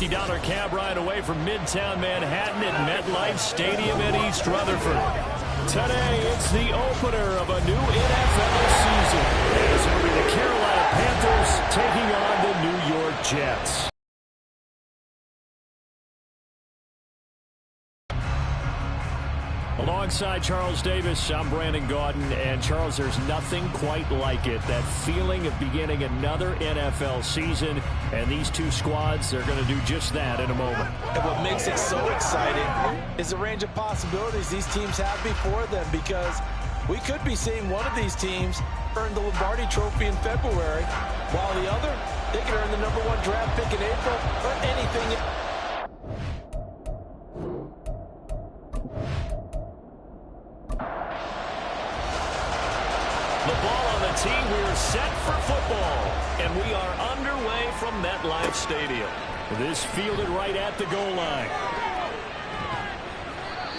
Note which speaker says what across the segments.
Speaker 1: $50 cab ride away from Midtown Manhattan at MetLife Stadium in East Rutherford. Today, it's the opener of a new NFL season, as it'll be the Carolina Panthers taking on the New York Jets. Alongside Charles Davis, I'm Brandon Gaudin. And Charles, there's nothing quite like it. That feeling of beginning another NFL season. And these two squads, they're going to do just that in a moment.
Speaker 2: And what makes it so exciting is the range of possibilities these teams have before them, because we could be seeing one of these teams earn the Lombardi Trophy in February, while the other, they could earn the #1 draft pick in April or anything.
Speaker 1: The ball on the tee. We're set for football. And we are underway from MetLife Stadium. This fielded right at the goal line.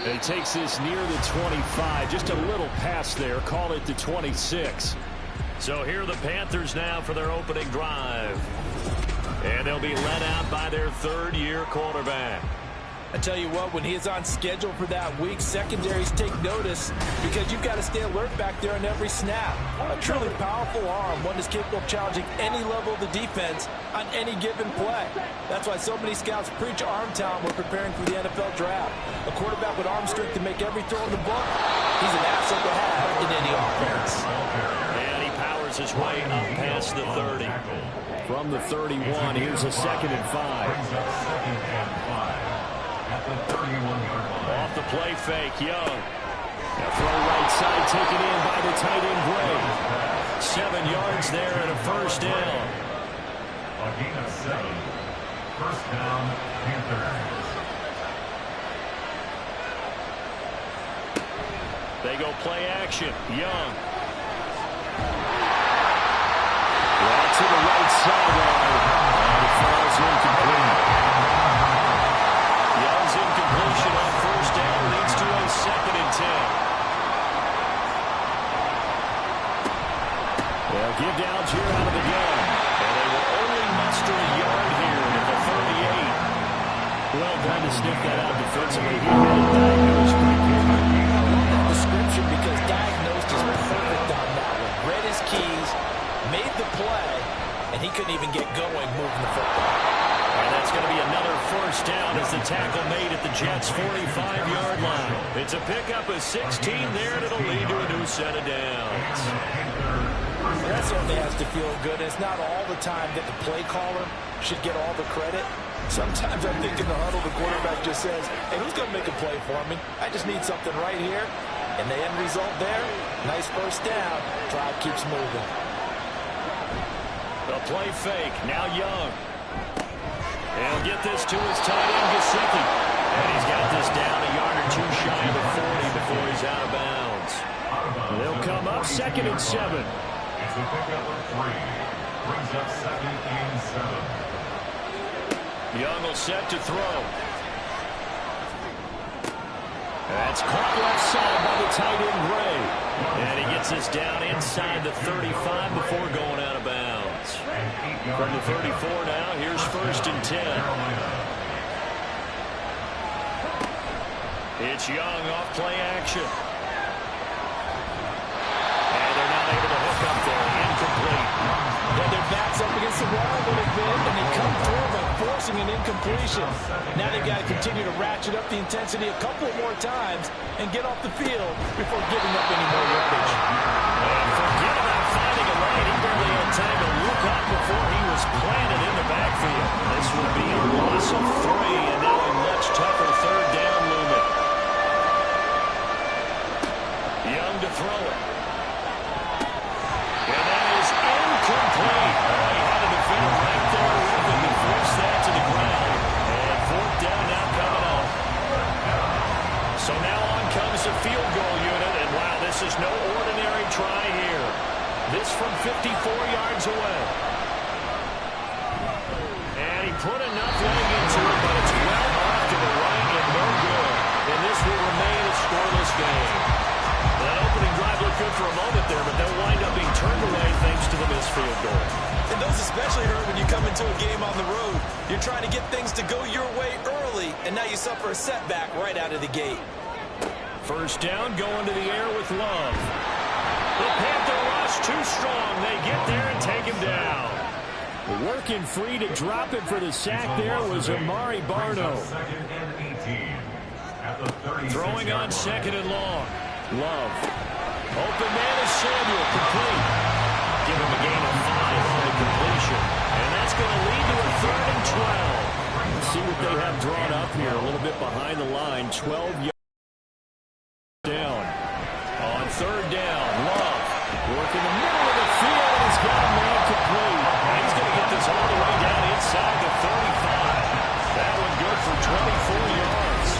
Speaker 1: And he takes this near the 25. Just a little pass there. Call it the 26. So here are the Panthers now for their opening drive. And they'll be led out by their third-year quarterback.
Speaker 2: I tell you what, when he is on schedule for that week, secondaries take notice, because you've got to stay alert back there on every snap. A truly powerful arm, one that's capable of challenging any level of the defense on any given play. That's why so many scouts preach arm talent when preparing for the NFL draft. A quarterback with arm strength to make every throw in the book, he's an asset to have in any offense.
Speaker 1: And he powers his way up past the 30. From the 31, here's a 2nd and 5. Off the play fake, Young. A throw right side taken in by the tight end Gray. 7 yards there and a first down.
Speaker 3: A gain of 7. First down, Panthers.
Speaker 1: They go play action. Young. Right to the right sideline. And it falls incomplete. Young's incompletion on first down leads to a 2nd and 10. Well, give downs here out of the gun. And they will only muster a yard here at the 38. Well done to sniff that out defensively. He had it diagnosed pretty quickly.
Speaker 2: I love that description, because diagnosed is perfect on that one. Read his keys, made the play, and he couldn't even get going moving the football.
Speaker 1: And that's going to be another first down as the tackle made at the Jets' 45-yard line. It's a pickup of 16 there, and it'll lead to a new set of downs.
Speaker 2: That certainly has to feel good. It's not all the time that the play caller should get all the credit. Sometimes I think in the huddle, the quarterback just says, hey, who's going to make a play for me? I just need something right here. And the end result there, nice first down. Drive keeps moving.
Speaker 1: The play fake, now Young. He'll get this to his tight end, Gesicki. And he's got this down a yard or two shy of the 40 before he's out of bounds. They'll come up 2nd and 7.
Speaker 3: It's a pickup of 3. Brings up 2nd and 7.
Speaker 1: Young will set to throw. That's caught left side by the tight end, Gray. And he gets this down inside the 35 before going out of bounds. From the 34 now, here's 1st and 10. It's Young off play action. And they're not able to hook up there. Incomplete.
Speaker 2: Well, their backs up against the wall a little bit, and they come through by forcing an incompletion. Now they've got to continue to ratchet up the intensity a couple more times and get off the field before giving up any more yardage.
Speaker 1: And forget about finding a lane. He barely had time to look up before he was planted in the backfield. This will be a loss of 3, and now a much tougher third down movement. Young to throw it. And that is incomplete. He had a defender right there with him to force that to the ground. And 4th down now coming up. So now on comes the field goal unit. And wow, this is no ordinary try here. This from 54 yards away. And he put enough leg into it, but it's well off to the right and no good. And this will remain a scoreless game. That opening drive looked good for a moment there, but they'll wind up being turned away thanks to the missed field goal.
Speaker 2: And those especially hurt when you come into a game on the road. You're trying to get things to go your way early, and now you suffer a setback right out of the gate.
Speaker 1: First down, going to the air with Love. The Panther rush too strong. They get there and take him down. Working free to drop him for the sack there was Amari Barno. Throwing on second and long. Love. Open man is Samuel, complete. Give him a gain of 5 on the completion. And that's going to lead to a 3rd and 12. Let's see what they have drawn up here. A little bit behind the line. 12 yards down. On 3rd down, Love. Working the middle of the field, and he's got a man complete. And he's going to get this all the way down inside the 35. That one good for 24 yards.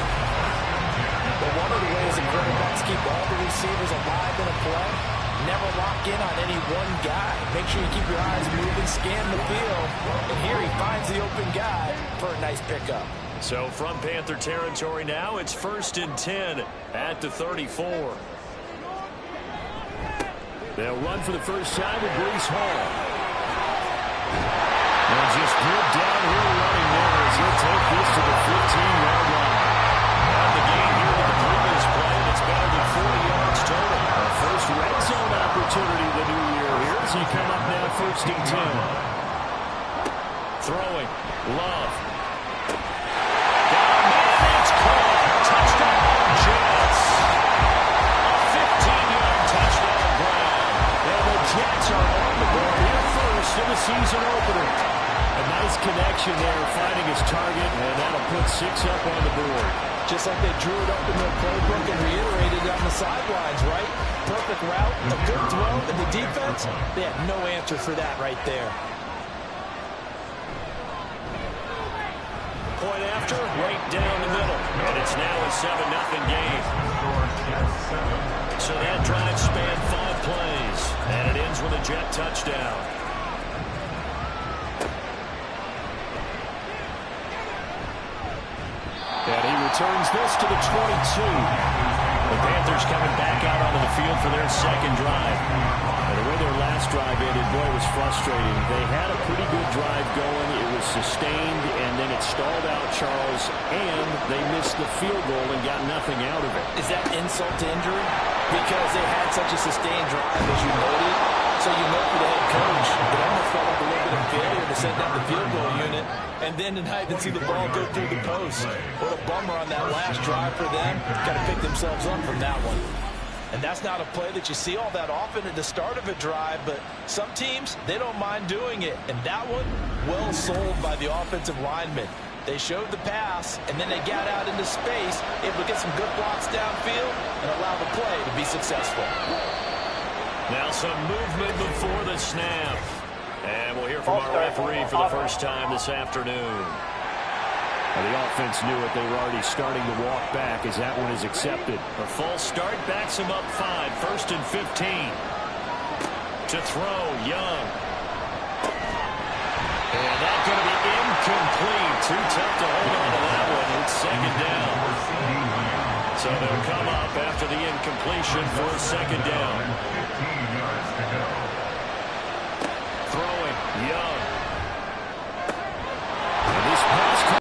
Speaker 2: But one of the ways the quarterbacks keep all the receivers alive in a play, never lock in on any one guy. Make sure you keep your eyes moving, scan the field. And here he finds the open guy for a nice pickup.
Speaker 1: So from Panther territory now, it's 1st and 10 at the 34. They'll run for the first time with Breece Hall. And just good downhill running there as he'll take this to the 15-yard line. And the gain here with the previous play, that's better than 40 yards total. Our first red zone opportunity of the new year here as he come up now 1st and 10. Throwing. Love. Got a man. It's caught. Touchdown, Jets. A 15-yard touchdown ground. And the Jets are on the board here first in the season opener. A nice connection there, finding his target, and that'll put 6 up on the board.
Speaker 2: Just like they drew it up in their playbook and reiterated on the sidelines, right? Perfect route, a good throw, and the defense, they had no answer for that right there.
Speaker 1: Point after, right down the middle. And it's now a 7-0 game. So that drive spanned 5 plays. And it ends with a Jet touchdown. And he returns this to the 22. The Panthers coming back out onto the field for their second drive. And the way their last drive ended, boy, it was frustrating. They had a pretty good drive going. It was sustained, and then it stalled out, Charles, and they missed the field goal and got nothing out of it.
Speaker 2: Is that insult to injury? Because they had such a sustained drive, as you noted. So you know for the head coach, it almost felt like a little bit of failure to send down the field goal unit, and then tonight to see the ball go through the post. What a bummer on that last drive for them. Got to pick themselves up from that one. And that's not a play that you see all that often at the start of a drive, but some teams, they don't mind doing it. And that one, well sold by the offensive lineman. They showed the pass, and then they got out into space, able to get some good blocks downfield and allow the play to be successful.
Speaker 1: Now some movement before the snap. And we'll hear from our referee for the first time this afternoon. Well, the offense knew it. They were already starting to walk back as that one is accepted. A false start backs them up 5. 1st and 15. To throw, Young. And that's going to be incomplete. Too tough to hold on to that one. It's 2nd down. So they'll come up after the incompletion for 2nd down. Throwing, Young. And this pass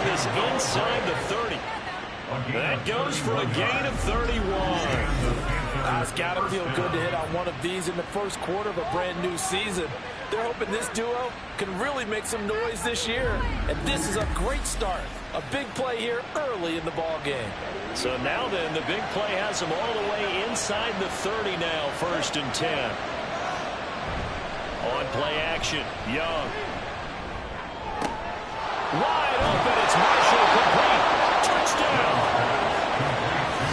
Speaker 1: is inside the 30. That goes for a gain of 31.
Speaker 2: It's got to feel good to hit on one of these in the first quarter of a brand new season. They're hoping this duo can really make some noise this year. And this is a great start. A big play here early in the ball game.
Speaker 1: So now then, the big play has them all the way inside the 30 now, 1st and 10. On play action, Young. Wide open, it's Marshall complete. Touchdown.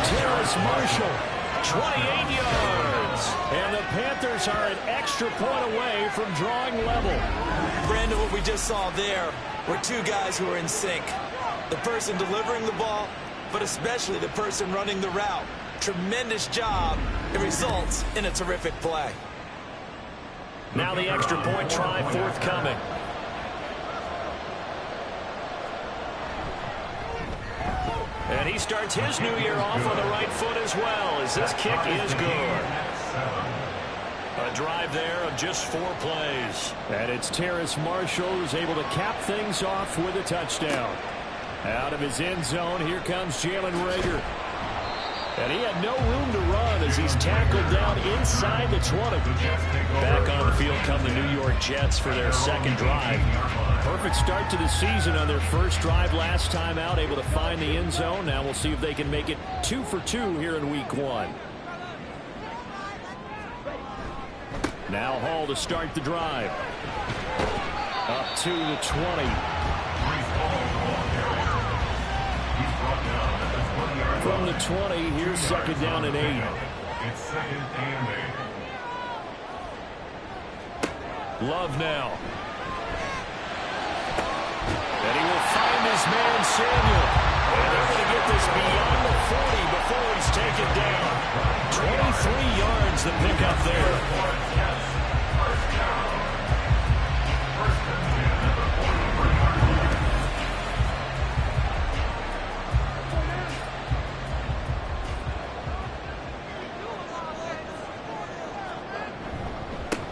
Speaker 1: Terrace Marshall, 28 yards. And the Panthers are an extra point away from drawing level.
Speaker 2: Brandon, what we just saw there were 2 guys who are in sync. The person delivering the ball, but especially the person running the route. Tremendous job. It results in a terrific play.
Speaker 1: Now the extra point try forthcoming. And he starts his new year off on the right foot as well, as this kick is good. A drive there of just 4 plays.
Speaker 4: And it's Terrace Marshall who's able to cap things off with a touchdown. Out of his end zone, here comes Jalen Reagor. And he had no room to run as he's tackled down inside the 20.
Speaker 1: Back on the field come the New York Jets for their second drive.
Speaker 4: Perfect start to the season on their first drive last time out, able to find the end zone. Now we'll see if they can make it 2 for 2 here in week 1. Now Hall to start the drive. Up to the 20. From the 20, here's second down and 8.
Speaker 3: It's second and 8.
Speaker 4: Love now. And he will find his man, Samuel. And they're going to get this beyond the 40 before he's taken down.
Speaker 1: 23 yards the pickup there.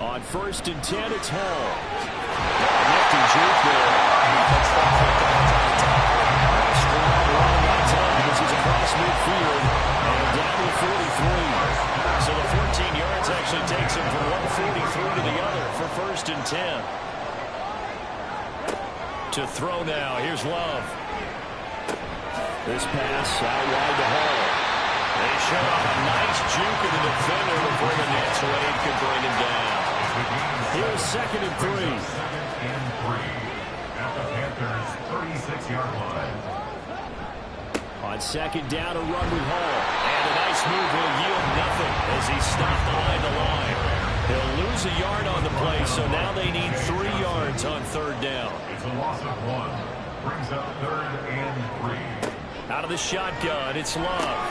Speaker 4: On first and 10, it's Hall. Nifty juke there. This is across midfield and down to 43.
Speaker 1: So the 14 yards actually takes him from 143 to the other for first and 10. To throw now, here's Love.
Speaker 4: This pass out wide to Hall.
Speaker 1: They show off a nice juke of the defender before the next Wade could bring him down.
Speaker 4: Here's second and 3.
Speaker 3: Second and 3 at the Panthers' 36-yard line.
Speaker 4: On second down, a run with Hall.
Speaker 1: And a nice move will yield nothing as he stopped behind the line. He'll lose a yard on the play, so now they need 3 yards on third down.
Speaker 3: It's a loss of 1. Brings up third and 3.
Speaker 4: Out of the shotgun, it's Love.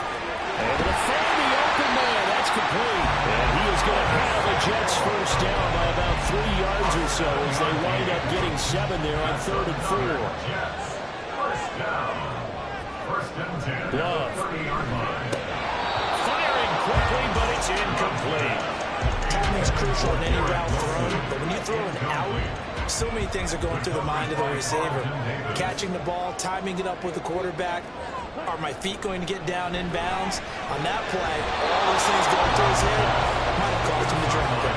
Speaker 4: Able to find the open man. That's complete. And he is going to have the Jets first down by about 3 yards or so as they wind up getting 7 there on third and 4.
Speaker 3: Jets, first down. First and 10.
Speaker 4: Love.
Speaker 3: 30-yard line.
Speaker 1: Firing quickly, but it's incomplete.
Speaker 2: Timing's crucial in any route thrown, but when you throw an out, so many things are going through the mind of the receiver. Catching the ball, timing it up with the quarterback. Are my feet going to get down inbounds? On that play, all those things going through his head might have caused him to drop it.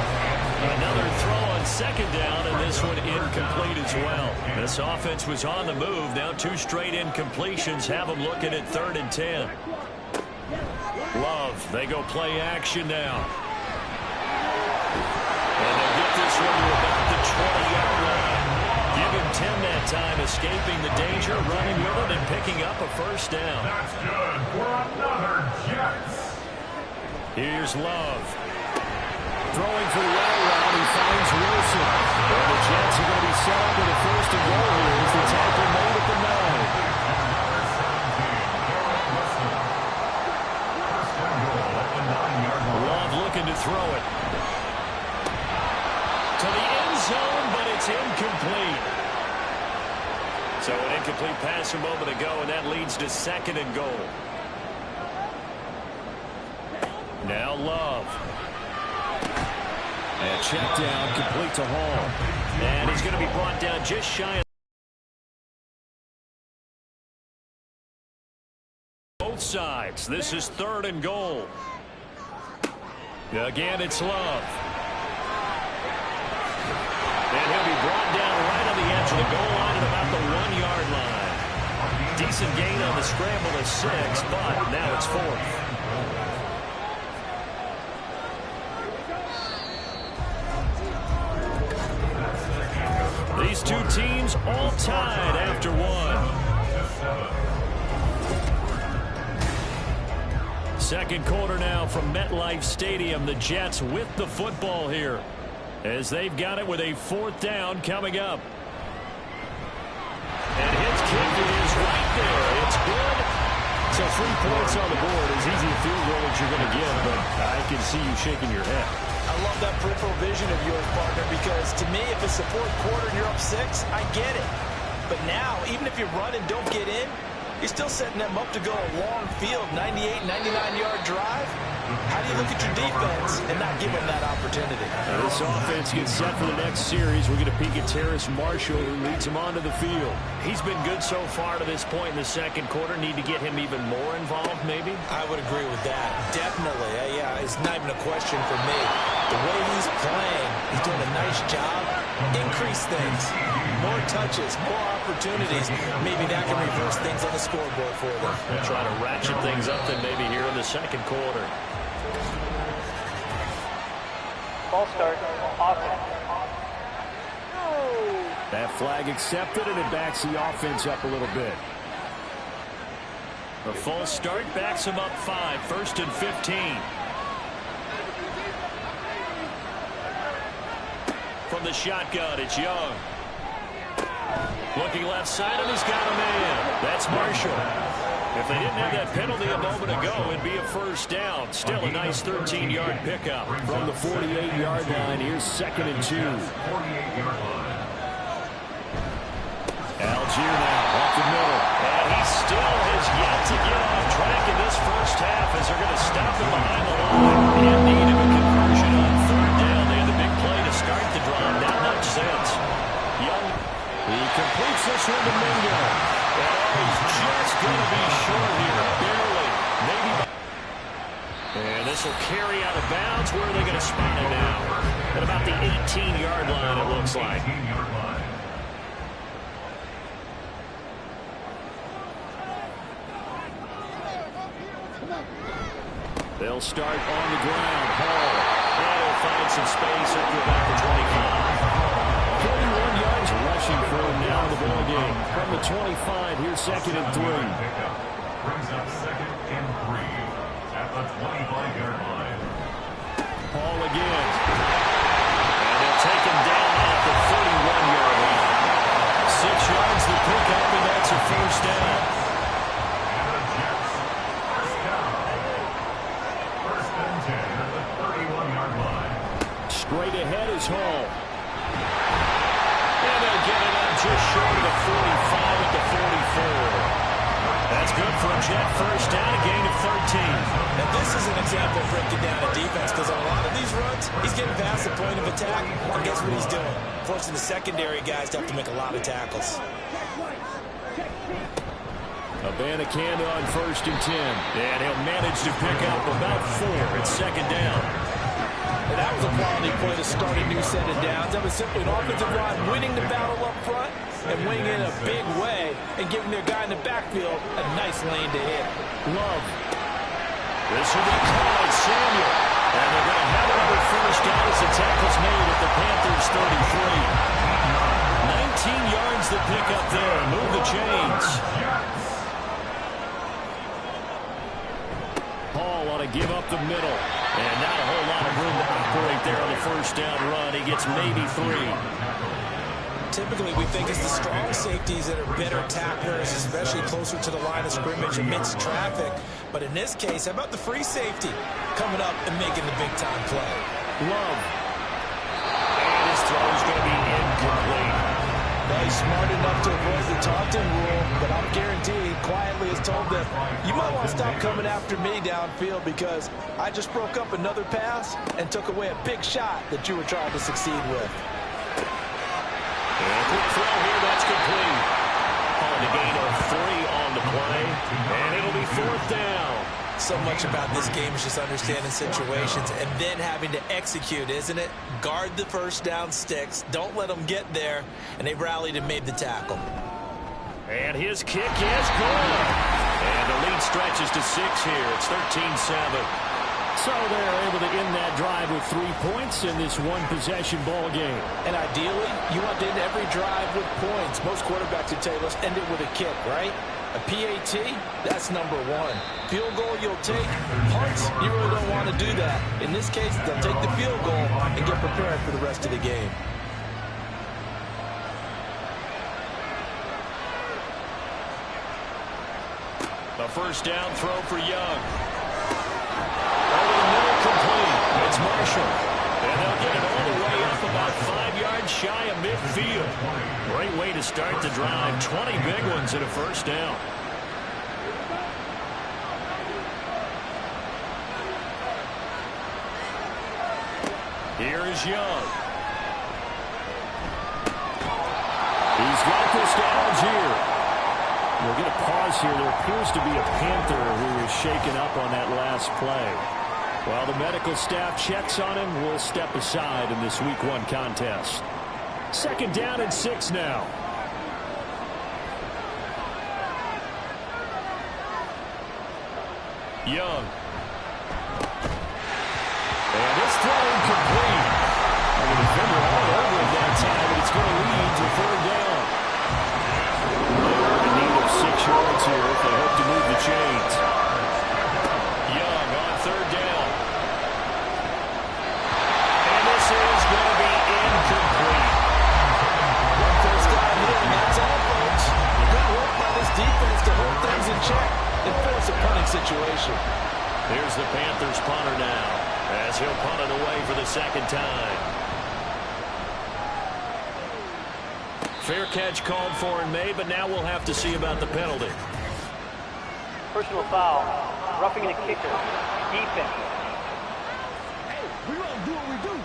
Speaker 1: Another throw on second down, and this one incomplete as well. This offense was on the move. Now 2 straight incompletions have them looking at third and 10. Love, they go play action now. And they'll get this one to about the 20-yard line. Give him 10 that time, escaping the danger, running with it, and picking up a first down.
Speaker 3: That's good for another Jets.
Speaker 4: Here's Love. Throwing for the out route, he finds Wilson. And the Jets are going to be set up with a first and goal here as the tackle made at the 9.
Speaker 1: Love looking to throw it. To the end zone, but it's incomplete. So an incomplete pass a moment ago, and that leads to second and goal. Now Love.
Speaker 4: And check down, complete to Hall.
Speaker 1: And he's going to be brought down just shy of both sides. This is third and goal. Again, it's Love. And he'll be brought down right on the edge of the goal line at about the 1-yard line. Decent gain on the scramble of 6, but now it's 4th. These two teams all tied after 1. Second quarter now from MetLife Stadium. The Jets with the football here as they've got it with a 4th down coming up. And his kick is right there. It's good. So 3 points on the board. As easy a field goal as you're going to get, but I can see you shaking your head.
Speaker 2: I love that peripheral vision of yours, partner, because to me, if it's the 4th quarter and you're up 6, I get it. But now, even if you run and don't get in, you're still setting them up to go a long field, 98, 99-yard drive. How do you look at your defense and not give them that opportunity?
Speaker 4: This offense gets set for the next series. We're going to peek at Terrace Marshall, who leads him onto the field.
Speaker 1: He's been good so far to this point in the second quarter. Need to get him even more involved, maybe?
Speaker 2: I would agree with that. Definitely. Yeah, it's not even a question for me. The way he's playing, he's doing a nice job. Increase things. More touches, more opportunities. Maybe that can reverse things on the scoreboard for them.
Speaker 1: They'll try to ratchet things up then maybe here in the second quarter.
Speaker 5: Ball start. Offense.
Speaker 4: That flag accepted, and it backs the offense up a little bit.
Speaker 1: The full start backs him up 5, 1st and 15. From the shotgun, it's Young. Looking left side, and he's got a man. That's Marshall. If they didn't have that penalty a moment ago, it'd be a first down. Still a nice 13-yard pickup.
Speaker 4: From the 48-yard line, here's 2nd and 2.
Speaker 3: 48-yard line.
Speaker 4: Algier now off the middle.
Speaker 1: And he still has yet to get off track in this first half as they're going to stop him behind the line. In need of a conversion on 3rd down. They had the big play to start the drive. Not much sense. Young.
Speaker 4: He completes this one to Mingo.
Speaker 1: He's just going to be short here. Barely. Maybe. And this will carry out of bounds. Where are they going to spot him now? At about the 18-yard line, it looks like.
Speaker 3: 18-yard line.
Speaker 4: They'll start on the ground. Hall.
Speaker 1: And he'll find some space up to about the 25.
Speaker 4: 41 yards rushing for him now in the ball game. From the 25, here's 2nd and 3.
Speaker 3: Pickup brings up 2nd and 3 at the 25-yard line.
Speaker 4: Hall again.
Speaker 1: And they'll take him down at the 41-yard line. 6 yards to pick up, and that's a first down.
Speaker 3: And the Jets, first down. 1st and 10 at the 31-yard line.
Speaker 4: Straight ahead is Hall.
Speaker 1: And they'll get it up just short of the 45 at the 44. That's good for a Jet first down, a gain of 13.
Speaker 2: Now, this is an example of breaking down a defense because on a lot of these runs, he's getting past the point of attack, and guess what he's doing? Forcing the secondary guys to have to make a lot of tackles.
Speaker 4: Abanikanda on 1st and 10.
Speaker 1: And he'll manage to pick up about 4 at 2nd down.
Speaker 2: And that was a quality play to start a new set of downs. That was simply an offensive line winning the battle up front and winning in a big way and giving their guy in the backfield a nice lane to hit.
Speaker 4: Love.
Speaker 1: This will be called Samuel. And they're going to have another first down as the tackle's made at the Panthers' 33. 19 yards to pick up there. Move the chains.
Speaker 4: Hall ought to give up the middle.
Speaker 1: And not a whole lot of room to operate there on the first down run. He gets maybe 3.
Speaker 2: Typically, we think it's the strong safeties that are better tacklers, especially closer to the line of scrimmage amidst traffic. But in this case, how about the free safety coming up and making the big-time play?
Speaker 4: Love.
Speaker 1: And his throw is going to be incomplete.
Speaker 2: Well, he's smart enough to avoid the taunting rule, but I'm guaranteed quietly has told them, you might want to stop coming after me downfield because I just broke up another pass and took away a big shot that you were trying to succeed with.
Speaker 1: And a quick throw here, that's complete. On the gain of 3 on the play, and it'll be 4th down.
Speaker 2: So much about this game is just understanding situations and then having to execute, isn't it? Guard the first down sticks. Don't let them get there. And they rallied and made the tackle.
Speaker 1: And his kick is good. And the lead stretches to 6 here. It's 13-7.
Speaker 4: So they're able to end that drive with 3 points in this one-possession ball game.
Speaker 2: And ideally, you want to end every drive with points. Most quarterbacks would tell us end it with a kick, right? A PAT, that's number 1. Field goal you'll take. Punts, you really don't want to do that. In this case, they'll take the field goal and get prepared for the rest of the game.
Speaker 1: The first down throw for Young. Over the middle, complete. It's Marshall. And they'll get it all the way up about 5 yards shy of midfield. Great way to start the drive. 20 big ones and a first down.
Speaker 4: Here is Young. He's got this to Algier. We're going to pause here. There appears to be a Panther who was shaken up on that last play. While the medical staff checks on him, we'll step aside in this Week 1 contest. 2nd down and 6 now. Young. And this throw incomplete. And the defender all over it that time, and it's going to lead to 3rd down. They're in need of 6 yards here if they hope to move the chains. Young on 3rd down. And this is going to be incomplete.
Speaker 2: One first down here, and that's all, folks. Good work by this defense to hold things in check and force a punting situation.
Speaker 4: Here's the Panthers punter now, as he'll punt it away for the 2nd time. Fair catch called for and made, but now we'll have to see about the penalty.
Speaker 5: Personal foul. Roughing the kicker. Defense.
Speaker 6: We gonna do what we do.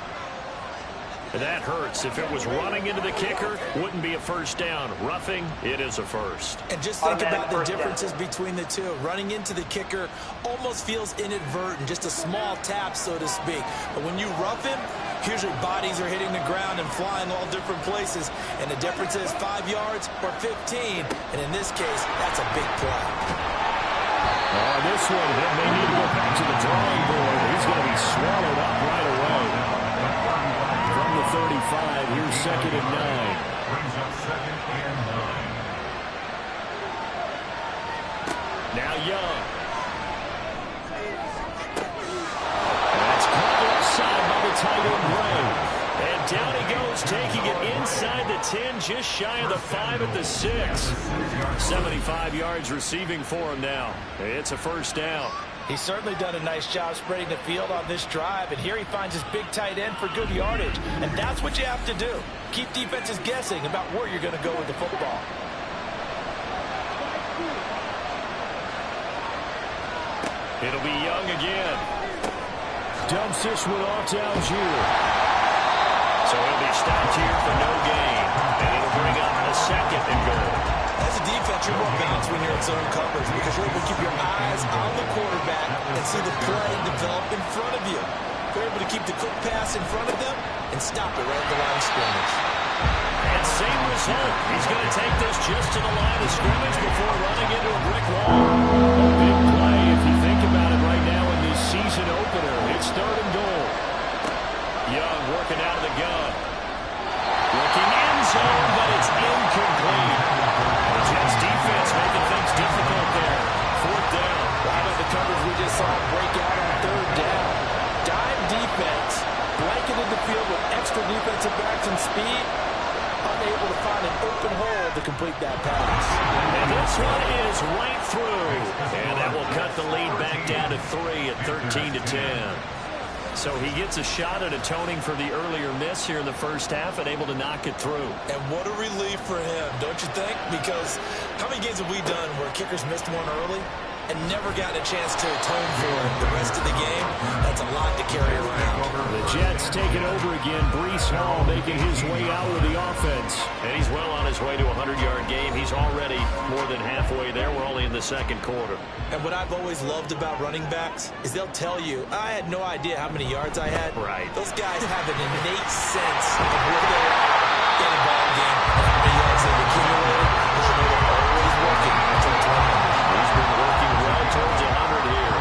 Speaker 4: That hurts. If it was running into the kicker, wouldn't be a 1st down. Roughing, it is a 1st.
Speaker 2: And just think
Speaker 5: Automatic
Speaker 2: about the
Speaker 5: first down.
Speaker 2: differences between the two. Running into the kicker almost feels inadvertent, just a small tap, so to speak. But when you rough him, here's your bodies are hitting the ground and flying all different places. And the difference is 5 yards or 15. And in this case, that's a big play.
Speaker 4: On this one, he may need to go back to the drawing board. He's going to be swallowed up right away. From the 35, here's 2nd and 9.
Speaker 3: Brings up 2nd and 9.
Speaker 4: Now Young. That's caught offside by the tight end Gray. And down he goes, taking it inside the 10, just shy of the 5 at the 6. 75 yards receiving for him now. It's a 1st down.
Speaker 2: He's certainly done a nice job spreading the field on this drive, and here he finds his big tight end for good yardage. And that's what you have to do. Keep defenses guessing about where you're going to go with the football.
Speaker 4: It'll be Young again. Dumps this one off to Algier. So he'll be stopped here for no gain. And it'll bring up a 2nd and goal.
Speaker 2: As a defense, you're more balanced when you're in zone coverage because you're able to keep your eyes on the quarterback and see the play develop in front of you. You're able to keep the quick pass in front of them and stop it right at the line of scrimmage.
Speaker 4: And same result. He's going to take this just to the line of scrimmage before running into a brick wall. A big play if you think about it right now in this season opener. It's 3rd and goal. Young working out of the gun. Looking end zone, but it's incomplete. The Jets defense making things difficult there. 4th down.
Speaker 2: How about the coverage we just saw break out on 3rd down? Dime defense, blanketed the field with extra defensive backs and speed, unable to find an open hole to complete that pass.
Speaker 4: And this one is right through. And that will cut the lead back down to 3 at 13 to 10. So he gets a shot at atoning for the earlier miss here in the 1st half and able to knock it through.
Speaker 2: And what a relief for him, don't you think? Because how many games have we done where kickers missed one early and never gotten a chance to atone for it the rest of the game? That's a lot to carry around.
Speaker 4: The Jets taking over again. Breece Hall making his way out with the offense. And he's well on his way to a 100-yard game. He's already more than halfway there. We're only in the 2nd quarter.
Speaker 2: And what I've always loved about running backs is they'll tell you, I had no idea how many yards I had.
Speaker 4: Right.
Speaker 2: Those guys have an innate sense of where they're at in a ball game and how many yards they've accumulated. They're always working towards 100.
Speaker 4: He's been working well towards 100 here.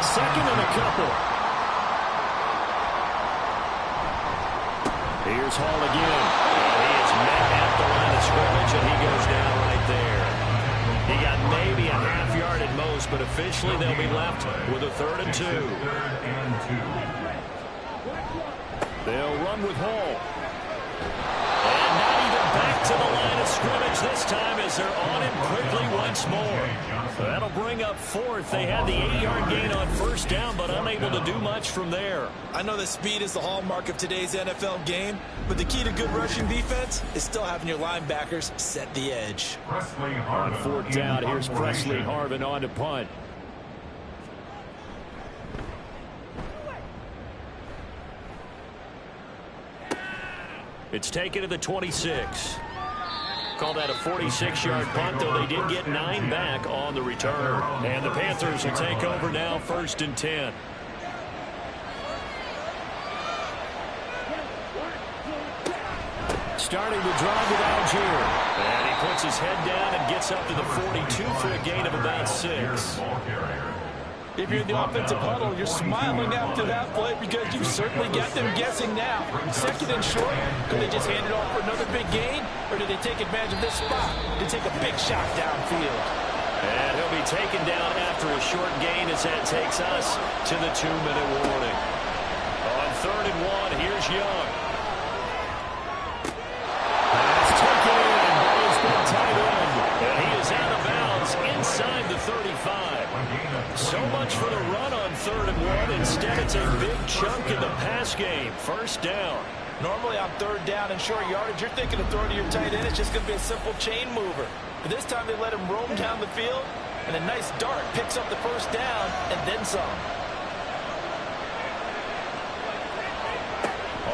Speaker 4: 2nd and a couple. Here's Hall again. And he is met at the line of scrimmage, and he goes down right there. He got maybe a half yard at most, but officially they'll be left with a 3rd and 2.
Speaker 3: 3rd and 2.
Speaker 4: They'll run with Hall. And not even back to the line of scrimmage this time as they're on him quickly once more. That'll bring up 4th. They had the 80-yard gain on 1st down, but unable to do much from there.
Speaker 2: I know that speed is the hallmark of today's NFL game, but the key to good rushing defense is still having your linebackers set the edge.
Speaker 4: On 4th down, here's Presley Harvin on to punt. It's taken to the 26. Call that a 46-yard punt, though they did get 9 back on the return. And the Panthers will take over now, 1st and 10. Starting the drive with Algier. And he puts his head down and gets up to the 42 for a gain of about 6.
Speaker 2: If you're in the offensive huddle, you're smiling after that play because you certainly got them guessing now. 2nd and short, could they just hand it off for another big gain? Or do they take advantage of this spot to take a big shot downfield?
Speaker 4: And he'll be taken down after a short gain as that takes us to the 2-minute warning. On 3rd and 1, here's Young. Pass taken in. He's been tight end. And he is out of bounds inside the 35. So much for the run on 3rd and 1. Instead, it's a big chunk in the pass game. 1st down.
Speaker 2: Normally on 3rd down and short yardage, you're thinking of throwing to your tight end. It's just going to be a simple chain mover. But this time they let him roam down the field, and a nice dart picks up the 1st down and then some.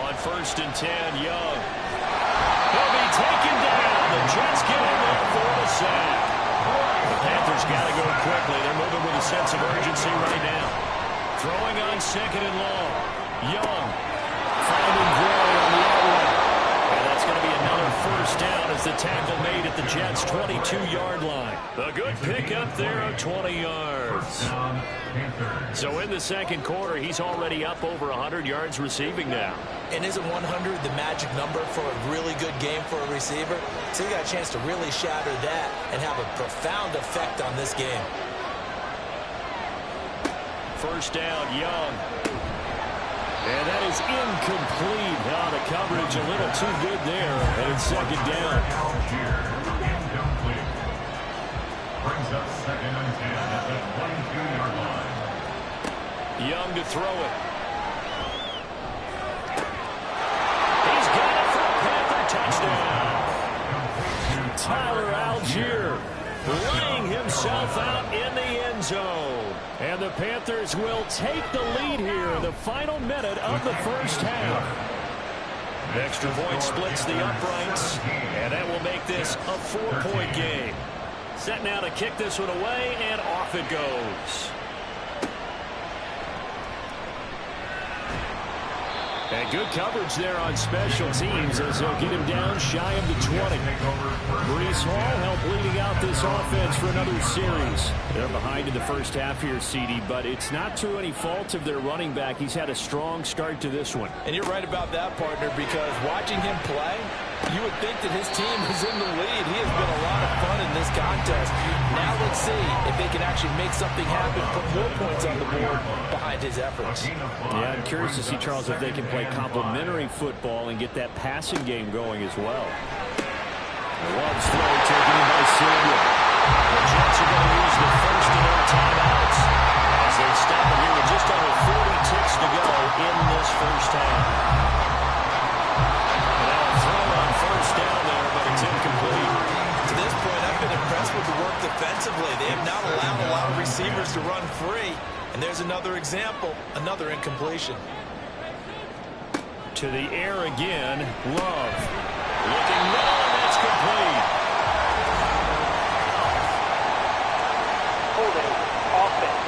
Speaker 4: On 1st and 10, Young. He'll be taken down. The Jets get him there for the sack. The Panthers got to go quickly. They're moving with a sense of urgency right now. Throwing on 2nd and long. Young finding Gray on the outlet. And that's going to be another 1st down as the tackle made at the Jets' 22-yard line. A good pickup there of 20 yards. So in the 2nd quarter, he's already up over 100 yards receiving now.
Speaker 2: And isn't 100 the magic number for a really good game for a receiver? So you got a chance to really shatter that and have a profound effect on this game.
Speaker 4: 1st down, Young. And that is incomplete. Now the coverage a little too good there. And it's 2nd down.
Speaker 3: Incomplete. Brings up 2nd and 10 at the 22-yard line.
Speaker 4: Young to throw it. He's got it for a Panther touchdown. Tyler Algier laying himself out in the end zone. And the Panthers will take the lead here in the final minute of the 1st half. Extra point splits the uprights, and that will make this a 4-point game. Set now to kick this one away, and off it goes. And good coverage there on special teams as they'll get him down shy of the 20. Breece Hall helped leading out this offense for another series. They're behind in the 1st half here, CD, but it's not through any fault of their running back. He's had a strong start to this one.
Speaker 2: And you're right about that, partner, because watching him play, you would think that his team is in the lead. He has been a lot of fun in this contest. Now let's see if they can actually make something happen, put more points on the board behind his efforts.
Speaker 4: Yeah, I'm curious to see, Charles, if they can play complementary football and get that passing game going as well. Love's throw taken in by Samuel. The Jets are going to use the 1st of their timeouts as they stop it here with just under 40 ticks to go in this 1st half. Now a throw on 1st down there, but it's incomplete.
Speaker 2: To this point, I've been impressed with the work defensively. They have not allowed a lot of receivers to run free. And there's another example, another incompletion.
Speaker 4: To the air again, Love. Looking low, and that's complete.
Speaker 5: Holding, offense.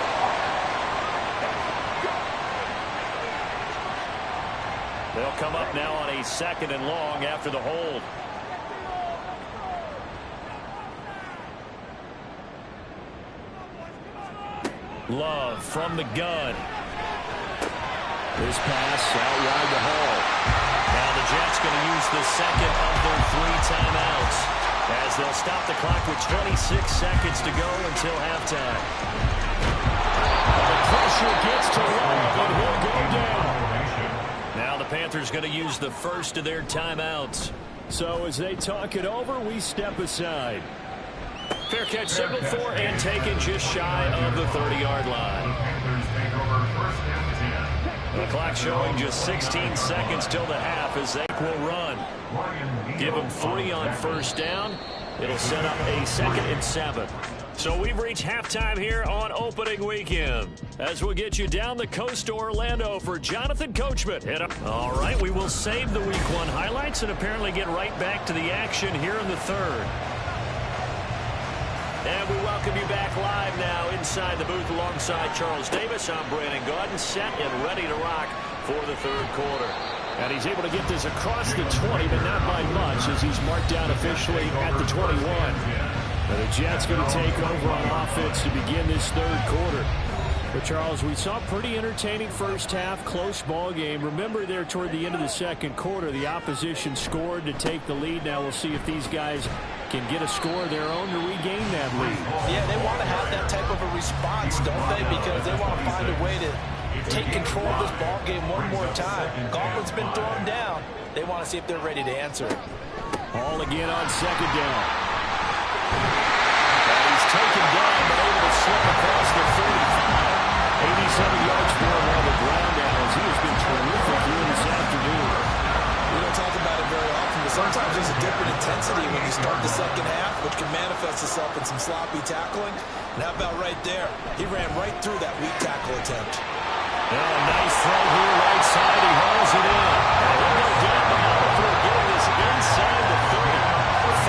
Speaker 4: They'll come up now on a 2nd and long after the hold. Love from the gun. This pass out wide to Hall. Now the Jets going to use the 2nd of their 3 timeouts as they'll stop the clock with 26 seconds to go until halftime. The pressure gets to Love, and he'll go down. Now the Panthers going to use the 1st of their timeouts. So as they talk it over, we step aside. Fair catch signaled for and taken just shy of the 30-yard line. The clock showing just 16 seconds till the half as they will run. Give him 3 on first down. It'll set up a 2nd and 7. So we've reached halftime here on opening weekend. As we'll get you down the coast to Orlando for Jonathan Coachman. All right, we will save the Week 1 highlights and apparently get right back to the action here in the 3rd. And we welcome you back live now inside the booth alongside Charles Davis. I'm Brandon Gaudin, set and ready to rock for the 3rd quarter. And he's able to get this across the 20, but not by much as he's marked down officially at the 21. And the Jets going to take over on offense to begin this 3rd quarter. But, Charles, we saw a pretty entertaining first half, close ball game. Remember there toward the end of the 2nd quarter, the opposition scored to take the lead. Now we'll see if these guys can get a score of their own to regain that lead.
Speaker 2: Yeah, they want to have that type of a response, don't they? Because they want to find a way to take control of this ball game one more time. Gauntlet's been thrown down. They want to see if they're ready to answer it.
Speaker 4: All again on 2nd down. And he's taken down, but able to slip across the 35. 87 yards for him on the ground now as he has been terrific here this afternoon.
Speaker 2: We don't talk about it very often, but sometimes there's a different intensity when you start the 2nd half, which can manifest itself in some sloppy tackling. And how about right there? He ran right through that weak tackle attempt.
Speaker 4: Oh, nice throw here right side. He hauls it in. And he'll go down before getting this inside the 30.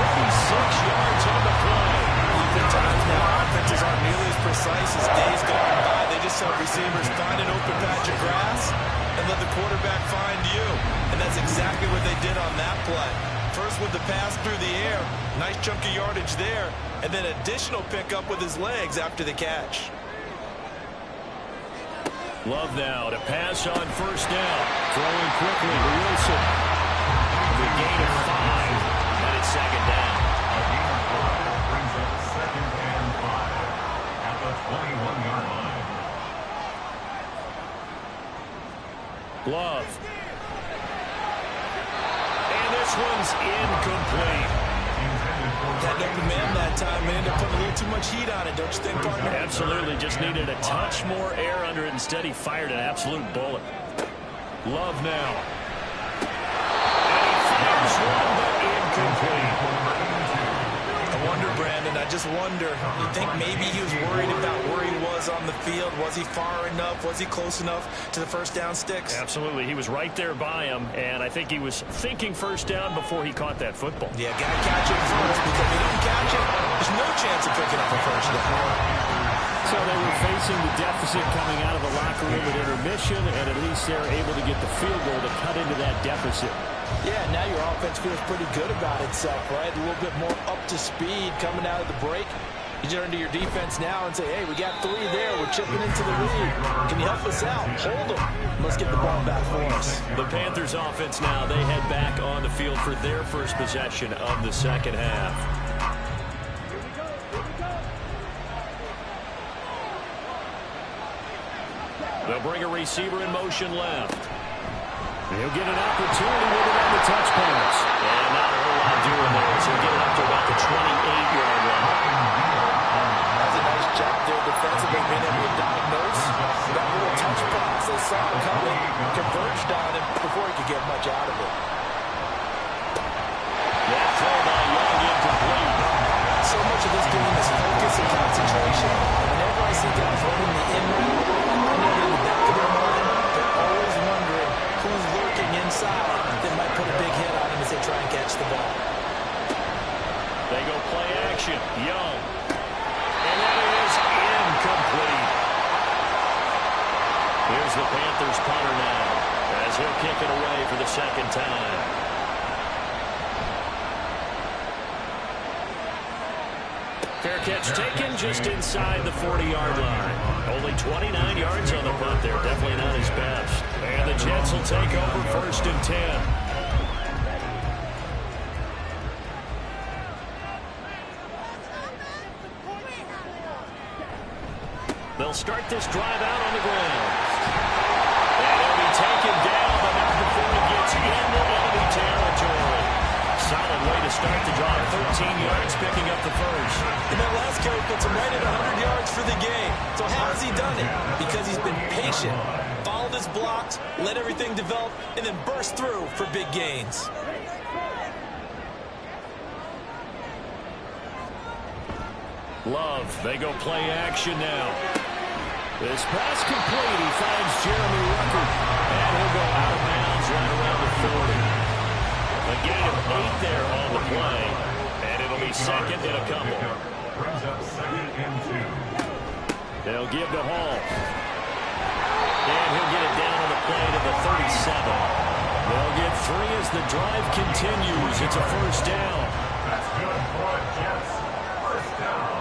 Speaker 4: 46 yards on the play.
Speaker 2: Oftentimes now offenses aren't nearly as precise as days gone by. They just have receivers find an open patch of grass and let the quarterback find you. And that's exactly what they did on that play. First with the pass through the air, nice chunk of yardage there, and then additional pickup with his legs after the catch.
Speaker 4: Love now to pass on first down. Throwing quickly to Wilson. The gain of 5, and it's 2nd down.
Speaker 3: Brings up 2nd and 5 at the 21-yard line.
Speaker 4: Love. And this one's incomplete.
Speaker 2: Had open man that time, man. They put a little too much heat on it, don't you think, partner?
Speaker 4: Absolutely. Just needed a touch more air under it. Instead, he fired an absolute bullet. Love now. And he fires one, but incomplete.
Speaker 2: I wonder, Brandon, I just wonder, you think maybe he was worried about where he was on the field? Was he far enough? Was he close enough to the first down sticks?
Speaker 4: Absolutely. He was right there by him, and I think he was thinking first down before he caught that football.
Speaker 2: Yeah, got to catch it first, because if he didn't catch it, there's no chance of picking up a first down.
Speaker 4: So they were facing the deficit coming out of the locker room at intermission, and at least they're able to get the field goal to cut into that deficit.
Speaker 2: Yeah, now your offense feels pretty good about itself, right? A little bit more up to speed coming out of the break. You turn to your defense now and say, hey, we got 3 there. We're chipping into the lead. Can you help us out? Hold them. Let's get the ball back for us.
Speaker 4: The Panthers offense now, they head back on the field for their first possession of the 2nd half. They'll bring a receiver in motion left. He'll get an opportunity with it on the touch pass. And not a whole lot doing there. So he'll get it up to about the 28-yard line.
Speaker 2: That's a nice job there defensively, being able to diagnose that little touch pass. They saw it coming, converged on him before he could get much out of it.
Speaker 4: That throw by Young incomplete.
Speaker 2: So much of this game is focus and concentration. Whenever I see guys running the in route, I know in the back of their mind, they're always wondering who's lurking inside that might put a big hit on him as they try and catch the ball.
Speaker 4: They go play action. Young. And that is incomplete. Here's the Panthers punter now as he'll kick it away for the 2nd time. Fair catch taken just inside the 40-yard line. Only 29 yards on the punt there. Definitely not his best. And the Jets will take over 1st and 10. They'll start this drive out on the ground. And he'll be taken down, but not before he gets into enemy territory. Solid way to start the drive. 13 yards, picking up the first.
Speaker 2: And that last carry puts him right at 100 yards for the game. So how has he done it? Because he's been patient, followed his blocks, let everything develop, and then burst through for big gains.
Speaker 4: Love, they go play action now. This pass complete. He finds Jeremy Rucker. And he'll go out of bounds right around the 40. A gain of 8 there on the play. And it'll be second and a couple.
Speaker 3: Brings up second and 2.
Speaker 4: They'll give to Hall. And he'll get it down on the play to the 37. They'll get 3 as the drive continues. It's a first down.
Speaker 3: That's good for the Jets. First down.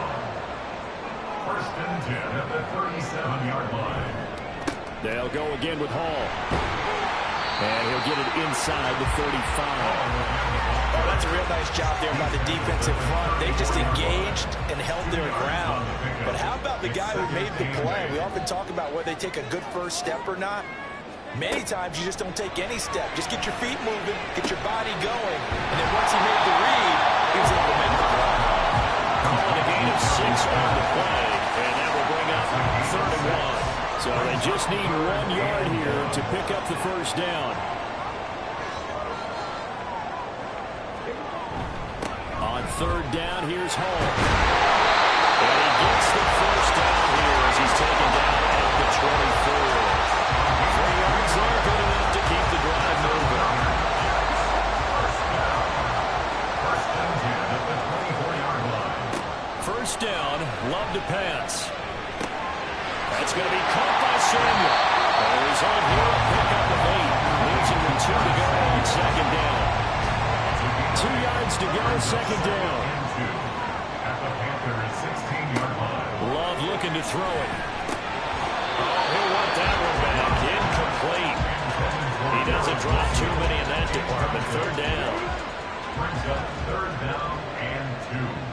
Speaker 3: First and 10 at the 37-yard line.
Speaker 4: They'll go again with Hall. And he'll get it inside the 35.
Speaker 2: Oh, that's a real nice job there by the defensive front. They just engaged and held their ground. But how about the guy who made the play? We often talk about whether they take a good first step or not. Many times you just don't take any step. Just get your feet moving, get your body going, and then once he made the read, he was able to make the play.
Speaker 4: Calling a gain of 6 on the play, and that will bring up 3rd and 1. So they just need 1 yard here to pick up the first down. On 3rd down, here's Hall. And he gets the first down here as he's taken down at the 24. 3 yards there, good enough to keep the drive moving.
Speaker 3: First and 10 at the 24-yard line.
Speaker 4: First down, Love to pass. That's going to be caught by Samuel. The result here, a pickup of 8. Leaves him with 2 to go on second down. 2 yards to go, second down.
Speaker 3: At the Panthers' 16-yard line.
Speaker 4: Love looking to throw it. Oh, he'll want that one back. Incomplete. He doesn't drop too many in that department. 3rd down.
Speaker 3: Brings up 3rd down and 2.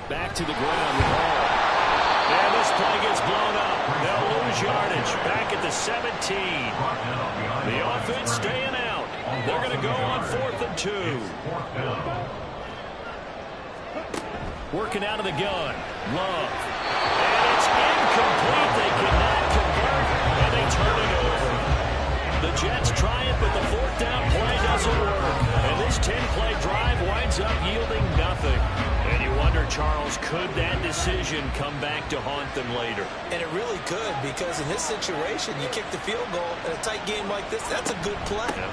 Speaker 4: Back to the ground with Hall. And this play gets blown up. They'll lose yardage. Back at the 17. The offense staying out. They're going to go on 4th and 2. Working out of the gun. Love. And it's incomplete. They cannot convert. And they turn it over. The Jets try it, but the 4th down play doesn't work. And this 10-play drive winds up yielding nothing. And you wonder, Charles, could that decision come back to haunt them later?
Speaker 2: And it really could, because in this situation, you kick the field goal in a tight game like this, that's a good play.
Speaker 4: Yeah.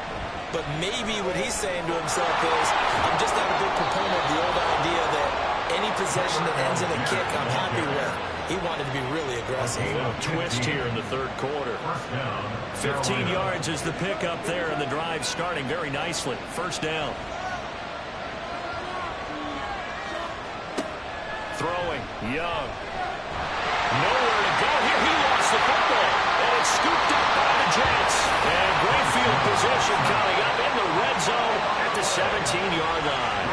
Speaker 2: But maybe what he's saying to himself is, I'm just not a big proponent of the old idea that any possession that ends in a kick, I'm happy with. He wanted to be really aggressive.
Speaker 4: A little twist here in the 3rd quarter. 15 yards is the pickup there, and the drive starting very nicely. First down. Throwing, Young. Nowhere to go here. He lost the football, and it's scooped up by the Jets. And great field position coming up in the red zone at the 17-yard line.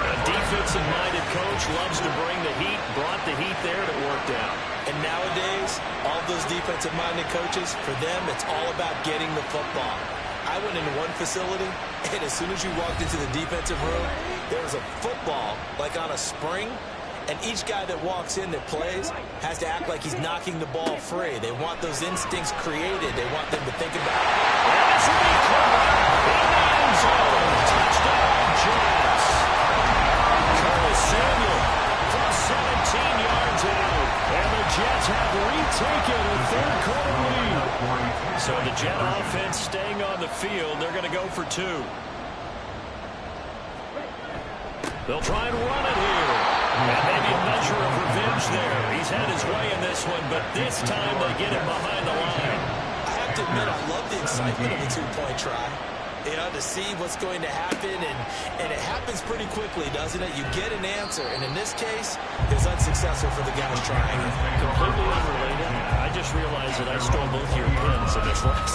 Speaker 4: A defensive-minded coach loves to bring the heat, brought the heat there, and it worked out.
Speaker 2: And nowadays, all those defensive-minded coaches, for them, it's all about getting the football. I went into one facility, and as soon as you walked into the defensive room, there was a football, like on a spring, and each guy that walks in that plays has to act like he's knocking the ball free. They want those instincts created. They want them to think about it.
Speaker 4: And this will be caught in the end zone. Touchdown, Jets. Curtis Samuel from 17 yards out. And the Jets have retaken a 3rd quarter lead. So the Jet offense staying on the field. They're going to go for 2. They'll try and run it here. And maybe a measure of revenge there. He's had his way in this one, but this time they get him behind the line.
Speaker 2: I have to admit, I love the excitement of a 2-point try. You know, to see what's going to happen, and it happens pretty quickly, doesn't it? You get an answer, and in this case, it's unsuccessful for the guys trying it.
Speaker 4: Completely unrelated. I just realized that I stole both your pins in this last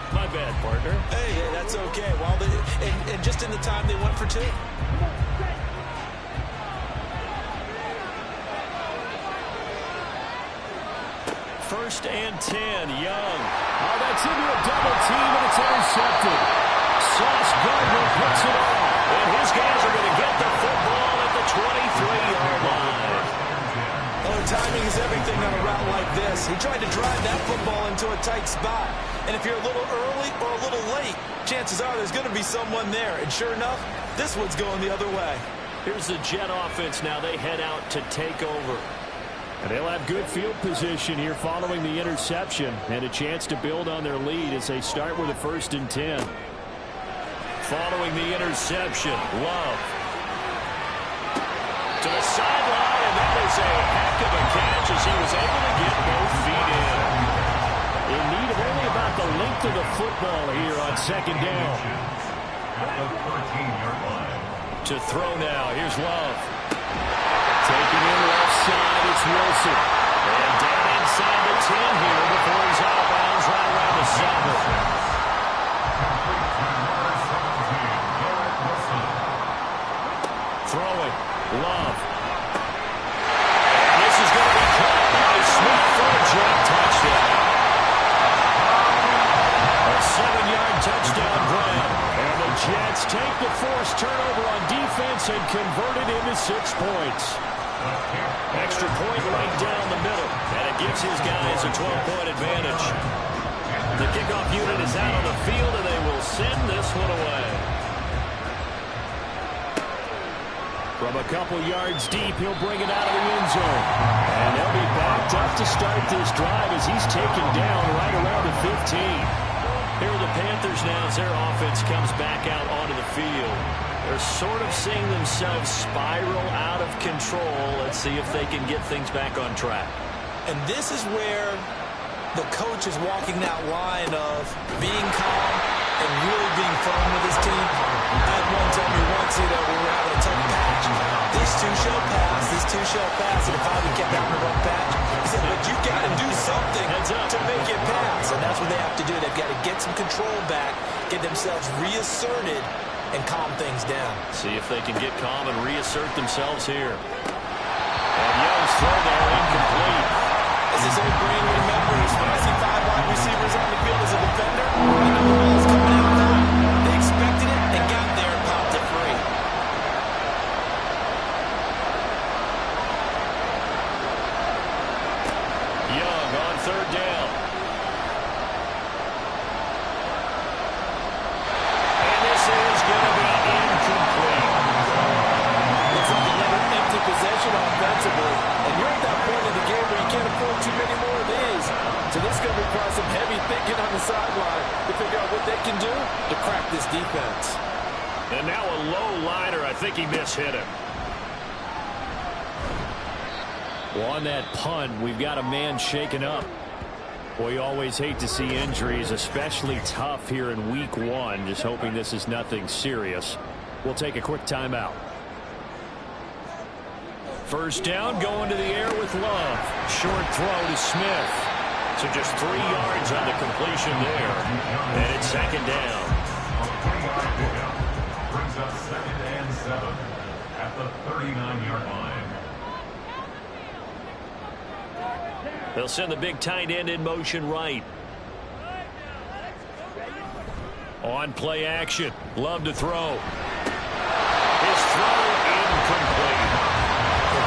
Speaker 4: My bad, partner.
Speaker 2: Hey, that's okay. Well, and just in the time they went for 2.
Speaker 4: First and 10, Young. Oh, that's into a double team, and it's intercepted. Sauce Gardner puts it on. And his guys are going to get the football at the 23-yard line.
Speaker 2: Oh, timing is everything. everything on a route like this. He tried to drive that football into a tight spot. And if you're a little early or a little late, chances are there's going to be someone there. And sure enough, this one's going the other way.
Speaker 4: Here's the Jet offense now. They head out to take over. And they'll have good field position here following the interception and a chance to build on their lead as they start with a 1st and 10. Following the interception, Love to the sideline, and that is a heck of a catch as he was able to get both feet in. In need of only about the length of the football here on 2nd down.
Speaker 3: At the 13-yard line.
Speaker 4: To throw now, here's Love. Taking in left side, it's Wilson. And down inside the 10 here before he's out of bounds right around the 7. Throwing, Love. This is going to be caught by Smith for a jump touchdown. A 7-yard touchdown grab. And the Jets take the forced turnover on defense and convert it into 6 points. Extra point right down the middle. And it gives his guys a 12-point advantage. The kickoff unit is out on the field, and they will send this one away. From a couple yards deep, he'll bring it out of the end zone. And they'll be backed up to start this drive as he's taken down right around the 15. Here are the Panthers now as their offense comes back out onto the field. They're sort of seeing themselves spiral out of control. Let's see if they can get things back on track.
Speaker 2: And this is where the coach is walking that line of being calm and really being firm with his team. I had one tell me once, we were having a tough patch. This too shall pass, this too shall pass. And if I would kept having a rough patch, he said, but you got to do something to make it pass. And that's what they have to do. They've got to get some control back, get themselves reasserted, and calm things down.
Speaker 4: See if they can get calm and reassert themselves here. And Young's throw there incomplete.
Speaker 2: As his old brain remembers, when I see 5 wide receivers on the field as a defender, I know the ball's coming out high. They expected it and got there and popped it free.
Speaker 4: Young on 3rd down. And this is going to be incomplete.
Speaker 2: Looks like another empty possession offensively. And you're at that point in the game where you can't afford too many more of these. So this is going to require some heavy thinking on the sideline to figure out what they can do to crack this defense.
Speaker 4: And now a low liner. I think he mishit him. Well, on that punt, we've got a man shaken up. Well, you always hate to see injuries, especially tough here in week 1. Just hoping this is nothing serious. We'll take a quick timeout. 1st down, going to the air with Love. Short throw to Smith. So just 3 yards on the completion there. And it's 2nd down.
Speaker 3: A 3-yard pickup brings up 2nd and 7 at the 39-yard line.
Speaker 4: They'll send the big tight end in motion right. On play action. Love to throw. His throw incomplete.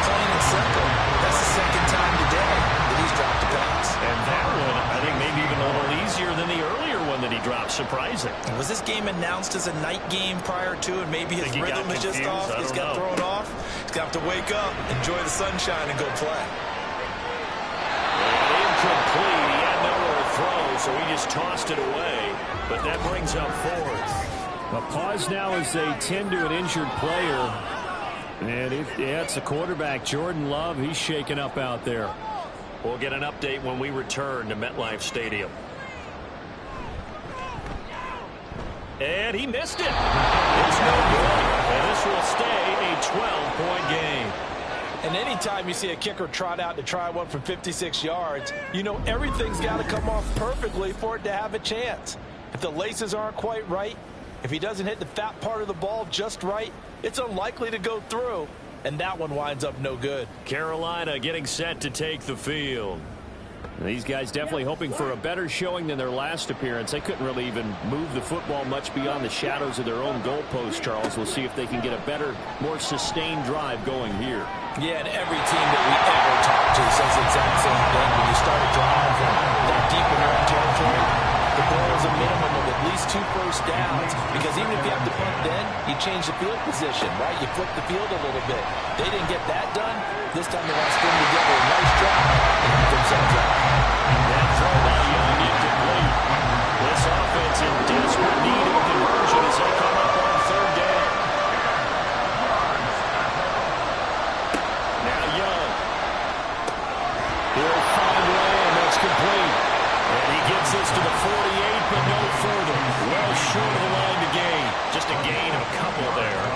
Speaker 2: Plain and simple. That's the 2nd time today that he's dropped a pass.
Speaker 4: And that one, I think, maybe even a little easier than the earlier one that he dropped. Surprising.
Speaker 2: Was this game announced as a night game prior to, and maybe his rhythm is just off? He's got thrown off. He's got to wake up, enjoy the sunshine, and go play.
Speaker 4: And incomplete. He had nowhere to throw, so he just tossed it away. But that brings up 4th. A pause now as they tend to an injured player. And it's the quarterback, Jordan Love. He's shaken up out there. We'll get an update when we return to MetLife Stadium. And he missed it. It's no good. And this will stay a 12-point game.
Speaker 2: And anytime you see a kicker trot out to try one from 56 yards, you know everything's got to come off perfectly for it to have a chance. If the laces aren't quite right, if he doesn't hit the fat part of the ball just right, it's unlikely to go through, and that one winds up no good.
Speaker 4: Carolina getting set to take the field. And these guys definitely hoping for a better showing than their last appearance. They couldn't really even move the football much beyond the shadows of their own goalpost, Charles. We'll see if they can get a better, more sustained drive going here.
Speaker 2: Yeah, and every team that we ever talk to says the exact same thing. When you start a drive from that deep in your own territory, the goal is a minimum of at least 2 first downs, because even if you have to punt then, you change the field position, right? You flip the field a little bit. They didn't get that done. This time they want to string together a nice drive and help themselves out.
Speaker 4: That throw by Young incomplete. This offense in desperate need of a conversion as they come up on 3rd down. Now Young. He'll find Lamb. That's complete. And he gets this to the 48, but no further. Well short of the line to gain. Just a gain of a couple there.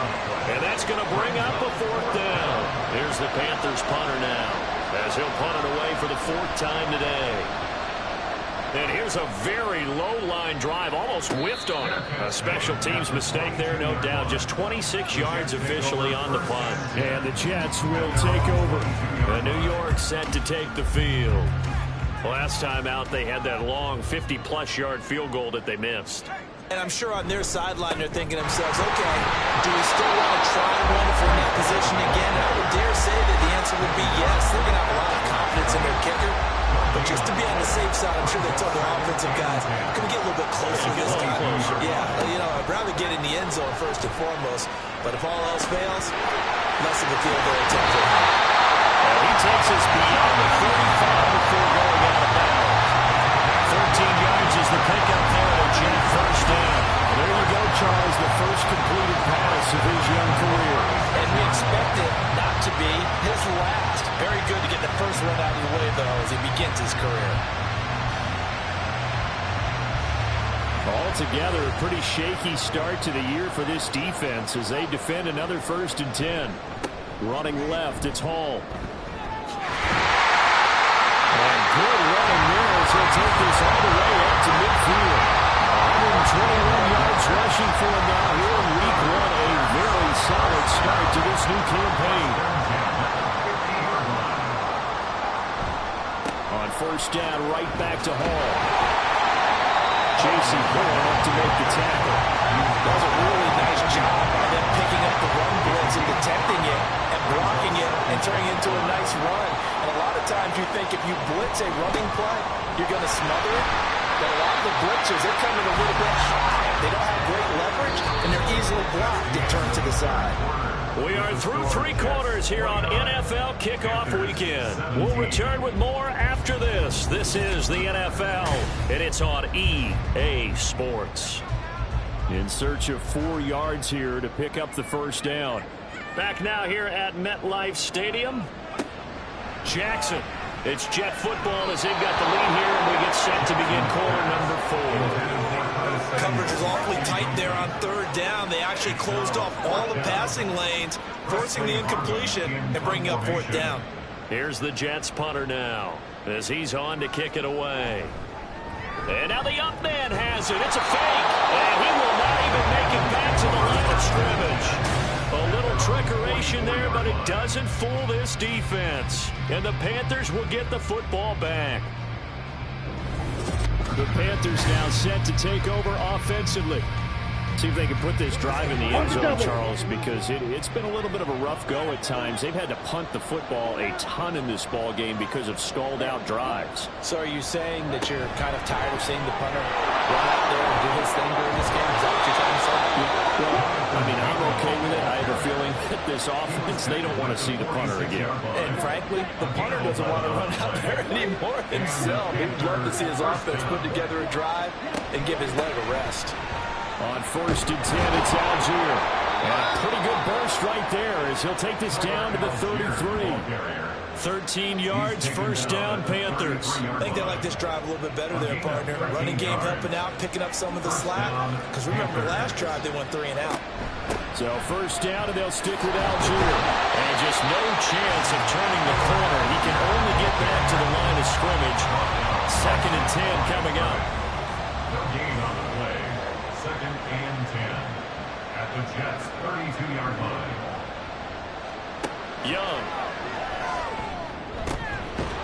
Speaker 4: And that's going to bring up a 4th down. Here's the Panthers punter now, as he'll punt it away for the 4th time today. And here's a very low-line drive, almost whiffed on it. A special teams mistake there, no doubt. Just 26 yards officially on the punt. And the Jets will take over. And New York set to take the field. Last time out, they had that long 50-plus yard field goal that they missed.
Speaker 2: And I'm sure on their sideline they're thinking to themselves, okay, do we still want to try one if we're in that position again? And I would dare say that the answer would be yes. They're going to have a lot of confidence in their kicker. But just to be on the safe side, I'm sure they told their offensive guys, can we get a little bit closer this time? Yeah, you know, I'd rather get in the end zone first and foremost. But if all else fails, less of a field goal attempt.
Speaker 4: He takes us beyond the 45 before going out of bounds. 13 yards is the pickup there to Jet 1st down. There you go, Charles, the first completed pass of his young career.
Speaker 2: And we expect it not to be his last. Very good to get the first one out of the way, though, as he begins his career.
Speaker 4: Altogether, a pretty shaky start to the year for this defense as they defend another 1st and 10. Running left, it's Hall. And good running there as he'll take this all the way up to midfield. 121 yards rushing for him now here in week 1. A very solid start to this new campaign. On 1st down, right back to Hall. Jason Bourne up to make the tackle.
Speaker 2: Does a really nice job by them picking up the run blitz and detecting it and blocking it and turning it into a nice run. And a lot of times you think if you blitz a running play, you're going to smother it. But a lot of the blitzers, they're coming a little bit high. They don't have great leverage, and they're easily blocked and turned to the side.
Speaker 4: We are through 3 quarters here on NFL Kickoff Weekend. We'll return with more after this. This is the NFL, and it's on EA Sports. In search of 4 yards here to pick up the 1st down. Back now here at MetLife Stadium. Jackson. It's Jet football as they've got the lead here, and we get set to begin quarter number 4.
Speaker 2: Coverage is awfully tight there on 3rd down. They actually closed off all the passing lanes, forcing the incompletion and bringing up 4th down.
Speaker 4: Here's the Jets punter now as he's on to kick it away. And now the up man has it. It's a fake, and he will not even make it back to the line of scrimmage. A little trickeration there, but it doesn't fool this defense. And the Panthers will get the football back. The Panthers now set to take over offensively. See if they can put this drive in the end zone, Charles, because it's been a little bit of a rough go at times. They've had to punt the football a ton in this ball game because of stalled out drives.
Speaker 2: So are you saying that you're kind of tired of seeing the punter run out there and do his thing during this game? Is that what you're trying to say?
Speaker 4: Well, I mean, I'm okay with it. I have a feeling that this offense, they don't want to see the punter again.
Speaker 2: And frankly, the punter doesn't want to run out there anymore himself. He would love to see his offense put together a drive and give his leg a rest.
Speaker 4: On 1st and 10, it's Algier. And a pretty good burst right there as he'll take this down to the 33. 13 yards, 1st down, Panthers.
Speaker 2: I think they like this drive a little bit better there, partner. Running game helping out, picking up some of the slack. Because remember, last drive they went 3 and out.
Speaker 4: So 1st down, and they'll stick with Algier. And just no chance of turning the corner. He can only get back to the line of scrimmage. 2nd and 10 coming up.
Speaker 3: No gain on the play. 2nd and 10 at the Jets' 32-yard line.
Speaker 4: Young.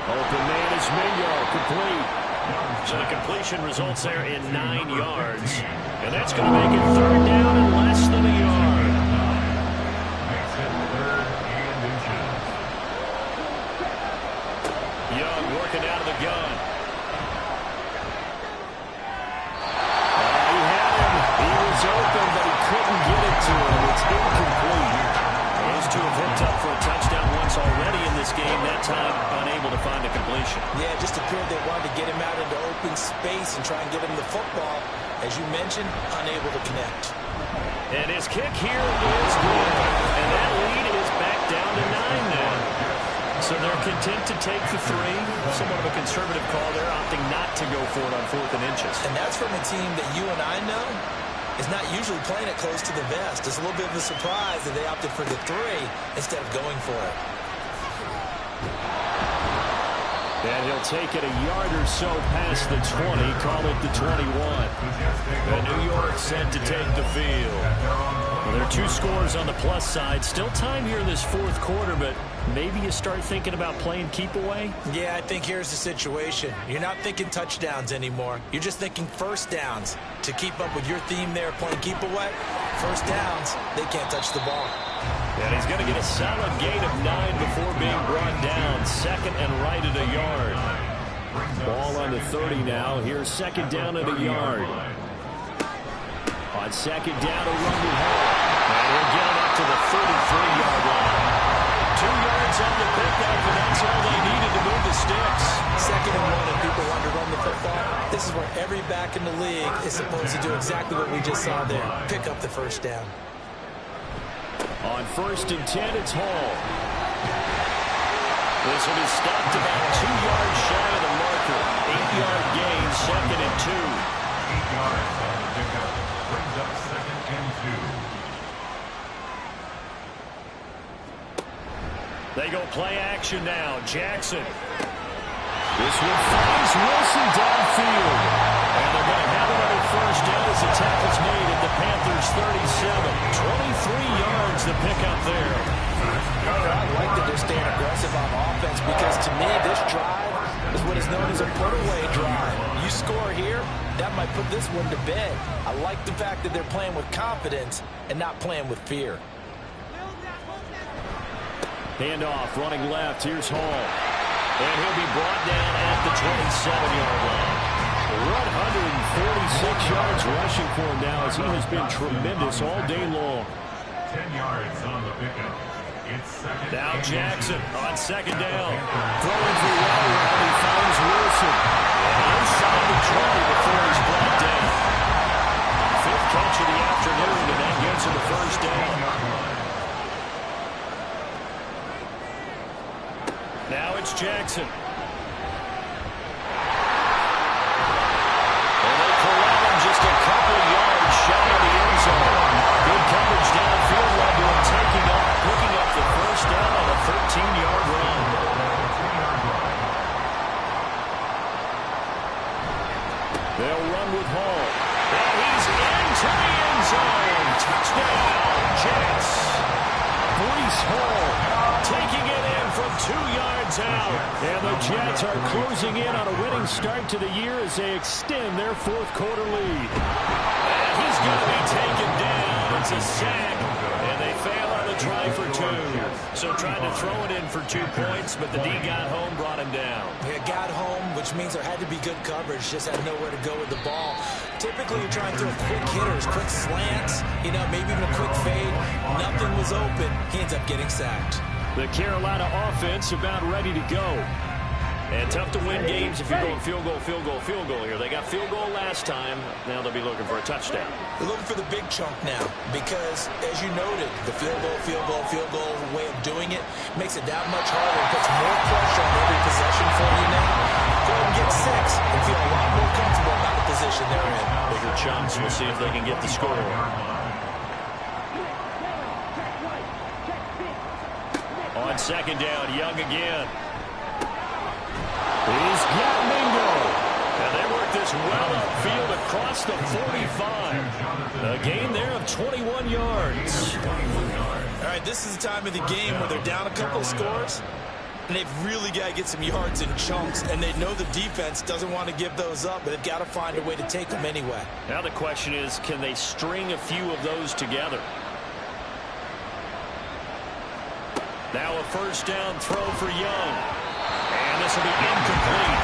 Speaker 4: Open man is Mingo, complete. So the completion results there in 9 yards. And that's going to make it 3rd down and less than a yard.
Speaker 3: Makes it 3rd and inches.
Speaker 4: for a touchdown once already in this game, that time unable to find a completion.
Speaker 2: Yeah, it just appeared they wanted to get him out into open space and try and get him the football. As you mentioned, unable to connect.
Speaker 4: And his kick here is good. And that lead is back down to 9 now. So they're content to take the 3. Somewhat of a conservative call there, opting not to go for it on 4th and inches.
Speaker 2: And that's from a team that you and I know is not usually playing it close to the vest. It's a little bit of a surprise that they opted for the 3 instead of going for it.
Speaker 4: And he'll take it a yard or so past the 20, call it the 21. And New York set to take the field. Well, there are 2 scores on the plus side. Still time here in this 4th quarter, but maybe you start thinking about playing keep away?
Speaker 2: Yeah, I think here's the situation. You're not thinking touchdowns anymore. You're just thinking first downs. To keep up with your theme there, playing keep away, first downs, they can't touch the ball.
Speaker 4: And he's going to get a solid gain of 9 before being brought down. 2nd and right at a yard. Ball on the 30 now. Here's 2nd down at a yard. On 2nd down, a run to Hall. And we'll get it up to the 33-yard line. 2 yards on the pickup, and that's all they needed to move the sticks.
Speaker 2: 2nd and 1, and people want to run the football. This is where every back in the league is supposed to do exactly what we just saw there. Pick up the first down.
Speaker 4: On 1st and 10, it's Hall. This one is stopped about 2 yards shy of the marker. 8-yard gain, 2nd and 2.
Speaker 3: 8 yards on the pickup. Brings up 2nd and 2.
Speaker 4: They go play action now. Jackson. This one finds Wilson downfield. And they're going to have another first down as the tackle's made at the Panthers' 37. 23 yards to pick up there.
Speaker 2: I like that they're staying aggressive on offense because to me this drive is what is known as a put-away drive. You score here, that might put this one to bed. I like the fact that they're playing with confidence and not playing with fear.
Speaker 4: Handoff, running left. Here's Hall. And he'll be brought down at the 27-yard line. 146 yards rushing for him now as he has been tremendous all day long.
Speaker 3: 10 yards on the pickup. It's 2nd.
Speaker 4: Now Jackson on 2nd down. Throwing for well around. He finds Wilson. And inside the 20 before he's brought down. 5th catch of the afternoon, and that gets him the first down. Now it's Jackson. And they corral him just a couple yards shy of the end zone. Good coverage downfield led to him picking up the first down on a 13-yard run. They'll run with Hall. And he's into the end zone. Touchdown, Jets. Breece Hall taking it in from 2 yards out. And the Jets are closing in on a winning start to the year as they extend their 4th quarter lead. And he's going to be taken down. It's a sack. And they fail on the try for 2. So trying to throw it in for 2 points, but the D got home, brought him down.
Speaker 2: Yeah, got home, which means there had to be good coverage. Just had nowhere to go with the ball. Typically, you're trying to throw quick hitters, quick slants, maybe even a quick fade. Nothing was open. He ends up getting sacked.
Speaker 4: The Carolina offense about ready to go. And tough to win games if you're going field goal, field goal, field goal here. They got field goal last time. Now they'll be looking for a touchdown.
Speaker 2: They're looking for the big chunk now because, as you noted, the field goal way of doing it makes it that much harder. It puts more pressure on every possession for you now. Go and get 6 and feel a lot more comfortable about the position they're in.
Speaker 4: Bigger chunks. We'll see if they can get the score. On 2nd down, Young again. He's got Mingo. And they work this well upfield across the 45. A gain there of 21 yards.
Speaker 2: All right, this is the time of the game where they're down a couple of scores, and they've really got to get some yards in chunks, and they know the defense doesn't want to give those up, but they've got to find a way to take them anyway.
Speaker 4: Now the question is, can they string a few of those together? Now a first down throw for Young. And this will be incomplete.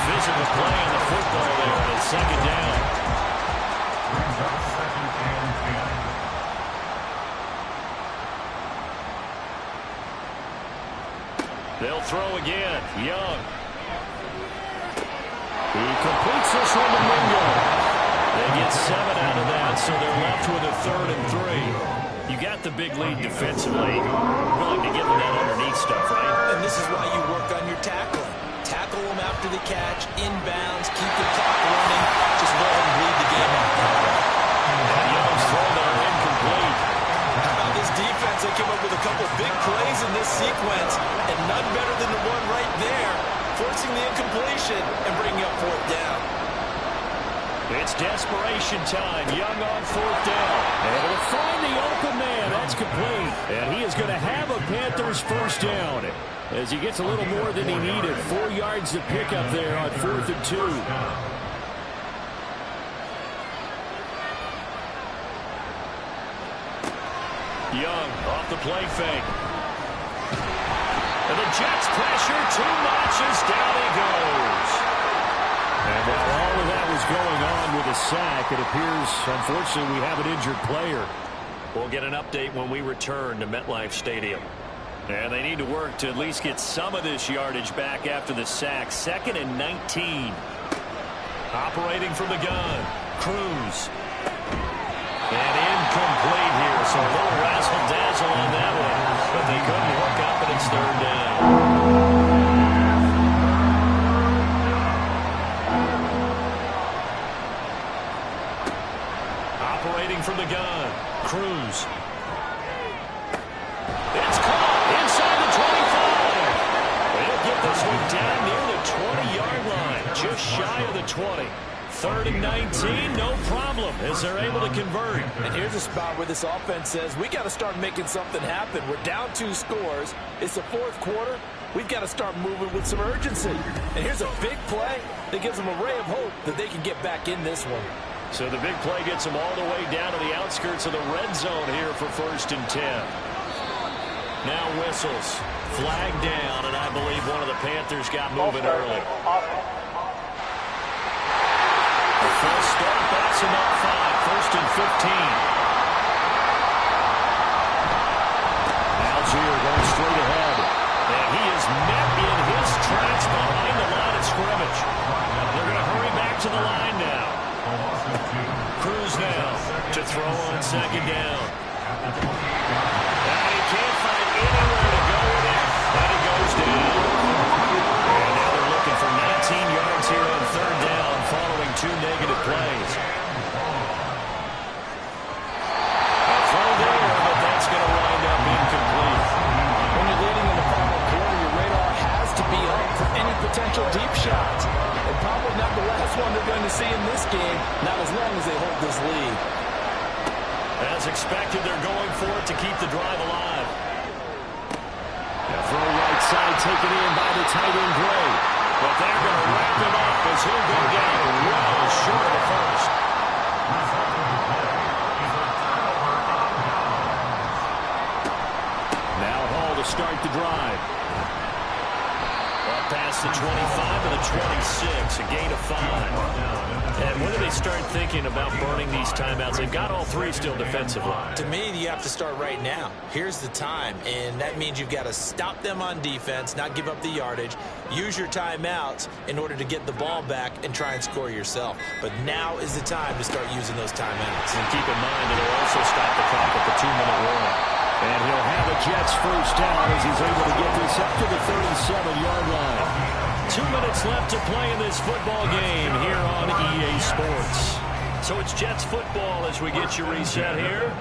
Speaker 4: Physical play on the football there at 2nd down.
Speaker 3: Brings up 2nd and 10.
Speaker 4: They'll throw again. Young. He completes this one to Mingo. They get 7 out of that, so they're left with a 3rd and 3. You got the big lead defensively. Willing to give them that underneath stuff, right?
Speaker 2: And this is why you work on your tackling. Tackle them after the catch, inbounds, keep the clock running. Just let them bleed the game out.
Speaker 4: And Young's throw there incomplete.
Speaker 2: How about this defense? They came up with a couple big plays in this sequence, and none better than the one right there, forcing the incompletion and bringing up 4th down.
Speaker 4: It's desperation time. Young on 4th down. Able to find the open man. That's complete. And he is going to have a Panthers 1st down as he gets a little more than he needed. 4 yards to pick up there on 4th and 2. Young off the play fake. And the Jets pressure too much as down he goes. And while all of that was going on with a sack, it appears, unfortunately, we have an injured player. We'll get an update when we return to MetLife Stadium. And they need to work to at least get some of this yardage back after the sack. 2nd and 19. Operating from the gun. Cruz. And incomplete here, so a little razzle-dazzle on that one. But they couldn't hook up, and it's 3rd down. Operating from the gun. Cruz. It's caught inside the 25. They'll get this one down near the 20-yard line, just shy of the 20. 3rd and 19, no problem, as they're able to convert.
Speaker 2: And here's a spot where this offense says, we got to start making something happen. We're down 2 scores. It's the 4th quarter. We've got to start moving with some urgency. And here's a big play that gives them a ray of hope that they can get back in this one.
Speaker 4: So the big play gets them all the way down to the outskirts of the red zone here for 1st and 10. Now whistles. Flag down, and I believe one of the Panthers got moving early. A false start backs him up 5. 1st and 15. Algier going straight ahead. And he is met in his tracks behind the line of scrimmage. They're going to hurry back to the line now. Cruz now to throw on 2nd down. And he can't find anywhere to go with it. And he goes down. And now they're looking for 19 yards here on 3rd down following 2 negative plays. A throw there, but that's going to wind up incomplete.
Speaker 2: When you're leading in the final quarter, your radar has to be up for any potential deep shots. And probably not the last one they're going to see in this game, not as long as they hold this lead.
Speaker 4: As expected, they're going for it to keep the drive alive. A throw right side taken in by the tight end Gray. But they're going to wrap him up as he'll go down well short of the 1st. Now Hall to start the drive. Up past the 25 to the 26, a gain of 5. And when do they start thinking about burning these timeouts? They've got all 3 still defensively.
Speaker 2: To me, you have to start right now. Here's the time, and that means you've got to stop them on defense, not give up the yardage, use your timeouts in order to get the ball back and try and score yourself. But now is the time to start using those timeouts.
Speaker 4: And keep in mind, it'll also stop the clock at the 2-minute warning. And he'll have a Jets 1st down as he's able to get this up to the 37-yard line. 2 minutes left to play in this football game here on EA Sports. So it's Jets football as we get you reset here.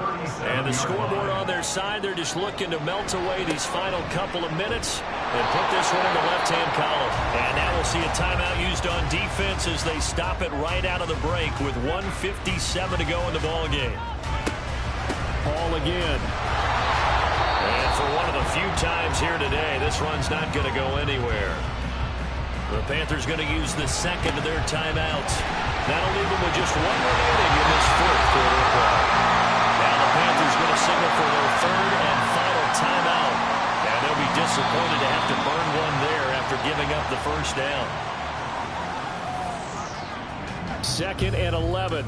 Speaker 4: And the scoreboard on their side, they're just looking to melt away these final couple of minutes and put this one in the left-hand column. And now we'll see a timeout used on defense as they stop it right out of the break with 1:57 to go in the ball game. Ball again. And for one of the few times here today, this run's not going to go anywhere. The Panthers going to use the 2nd of their timeouts. That'll leave them with just 1 remaining in this 4th quarter of play. Now the Panthers going to signal for their 3rd and final timeout. And they'll be disappointed to have to burn one there after giving up the 1st down. 2nd and 11.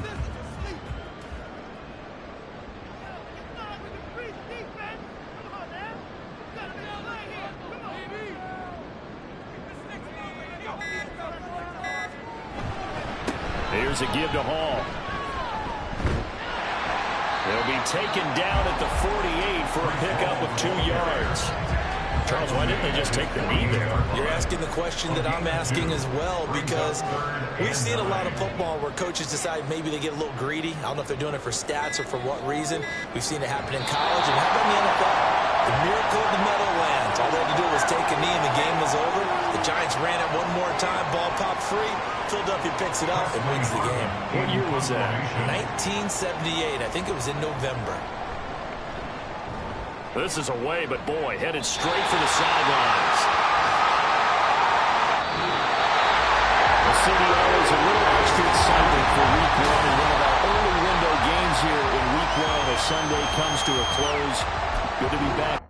Speaker 4: has a give to Hall. They'll be taken down at the 48 for a pickup of 2 yards. Charles, why didn't they just take the knee there?
Speaker 2: You're asking the question that I'm asking as well, because we've seen a lot of football where coaches decide maybe they get a little greedy. I don't know if they're doing it for stats or for what reason. We've seen it happen in college. And how about in the NFL? The miracle of the Meadowlands. All they had to do was take a knee and the game was over. The Giants ran it one more time. Ball popped free. Philadelphia picks it up and wins the game.
Speaker 4: What year was that?
Speaker 2: 1978. I think it was in November.
Speaker 4: This is away, but boy, headed straight for the sidelines. The CDO is a little extra excited for Week 1 and one of our early window games here in Week 1 as Sunday comes to a close. Good to be back.